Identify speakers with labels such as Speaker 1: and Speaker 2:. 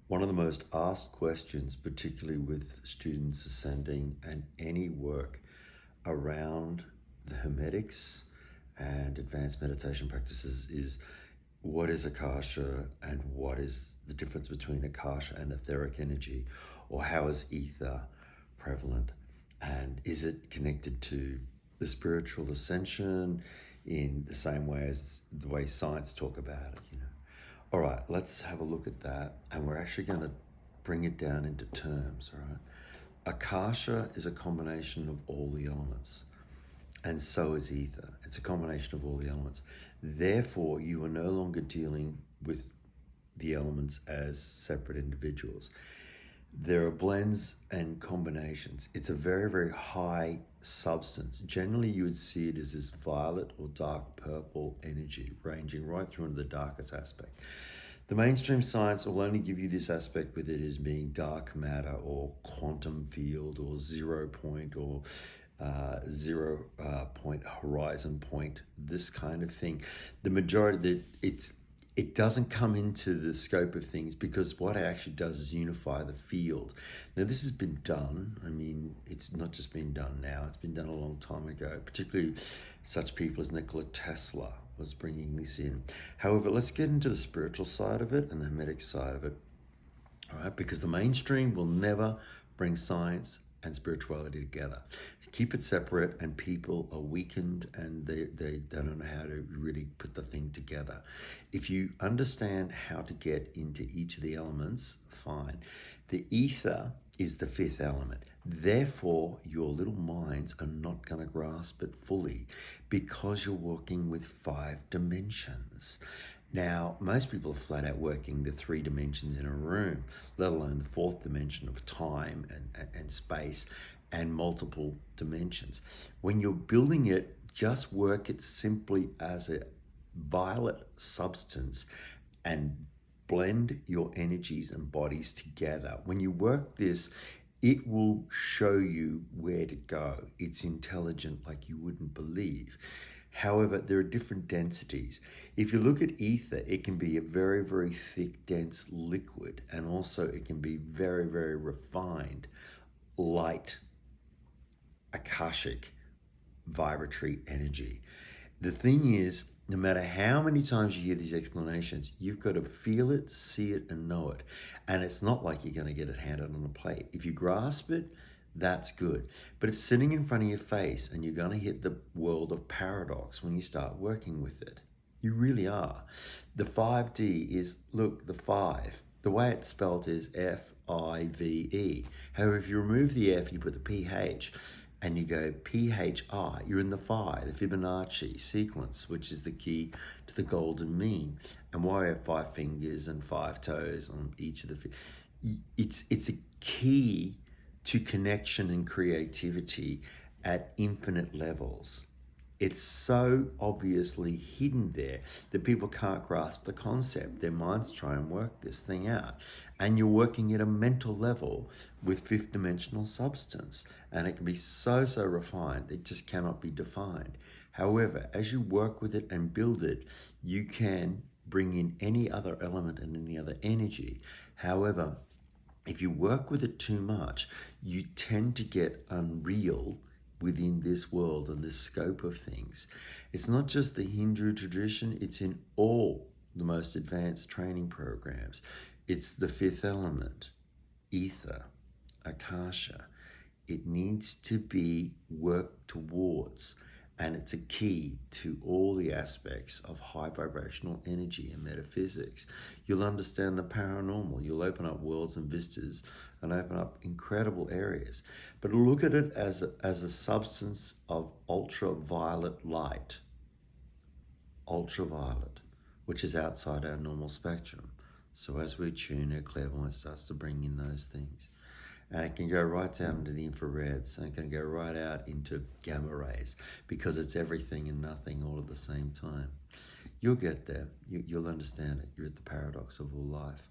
Speaker 1: One of the most asked questions, particularly with students ascending and any work around the Hermetics and advanced meditation practices, is what is Akasha and what is the difference between Akasha and etheric energy, or how is ether prevalent, and is it connected to the spiritual ascension in the same way as the way science talk about it, you know? All right, let's have a look at that, and we're actually going to bring it down into terms, all right? Akasha is a combination of all the elements, and so is ether. It's a combination of all the elements. Therefore, you are no longer dealing with the elements as separate individuals. There are blends and combinations. It's a very, very high substance. Generally, you would see it as this violet or dark purple energy, ranging right through into the darkest aspect. The mainstream science will only give you this aspect with it as being dark matter or quantum field or 0 point or 0 point horizon point, this kind of thing. The majority, it doesn't come into the scope of things, because what it actually does is unify the field. Now, this has been done. I mean, it's not just been done now. It's been done a long time ago, particularly such people as Nikola Tesla was bringing this in. However, let's get into the spiritual side of it and the Hermetic side of it, all right? Because the mainstream will never bring science and spirituality together. Keep it separate, and people are weakened, and they don't know how to really put the thing together. If you understand how to get into each of the elements, fine. The ether is the fifth element. Therefore, your little minds are not going to grasp it fully, because you're working with 5 dimensions. Now, most people are flat out working the 3 dimensions in a room, let alone the 4th dimension of time and space and multiple dimensions. When you're building it, just work it simply as a violet substance and blend your energies and bodies together. When you work this, it will show you where to go. It's intelligent like you wouldn't believe. However, there are different densities. If you look at ether, it can be a very, very thick, dense liquid, and also it can be very, very refined, light, akashic, vibratory energy. The thing is, no matter how many times you hear these explanations, you've got to feel it, see it, and know it. And it's not like you're going to get it handed on a plate. If you grasp it, that's good. But it's sitting in front of your face, and you're going to hit the world of paradox when you start working with it. You really are. The 5D is, look, the 5. The way it's spelled is F-I-V-E. However, if you remove the F, you put the PH, and you go PHI, you're in the Phi, the Fibonacci sequence, which is the key to the golden mean. And why we have 5 fingers and 5 toes on each of the... It's a key to connection and creativity at infinite levels. It's so obviously hidden there that people can't grasp the concept. Their minds try and work this thing out. And you're working at a mental level with 5th dimensional substance. And it can be so, so refined, it just cannot be defined. However, as you work with it and build it, you can bring in any other element and any other energy. However, if you work with it too much, you tend to get unreal within this world and this scope of things. It's not just the Hindu tradition, it's in all the most advanced training programs. It's the 5th element, ether, Akasha. It needs to be worked towards, and it's a key to all the aspects of high vibrational energy and metaphysics. You'll understand the paranormal. You'll open up worlds and vistas and open up incredible areas. But look at it as a substance of ultraviolet light, ultraviolet, which is outside our normal spectrum. So as we tune, our clairvoyance starts to bring in those things. And it can go right down into the infrareds, and it can go right out into gamma rays, because it's everything and nothing all at the same time. You'll get there. You'll understand it. You're at the paradox of all life.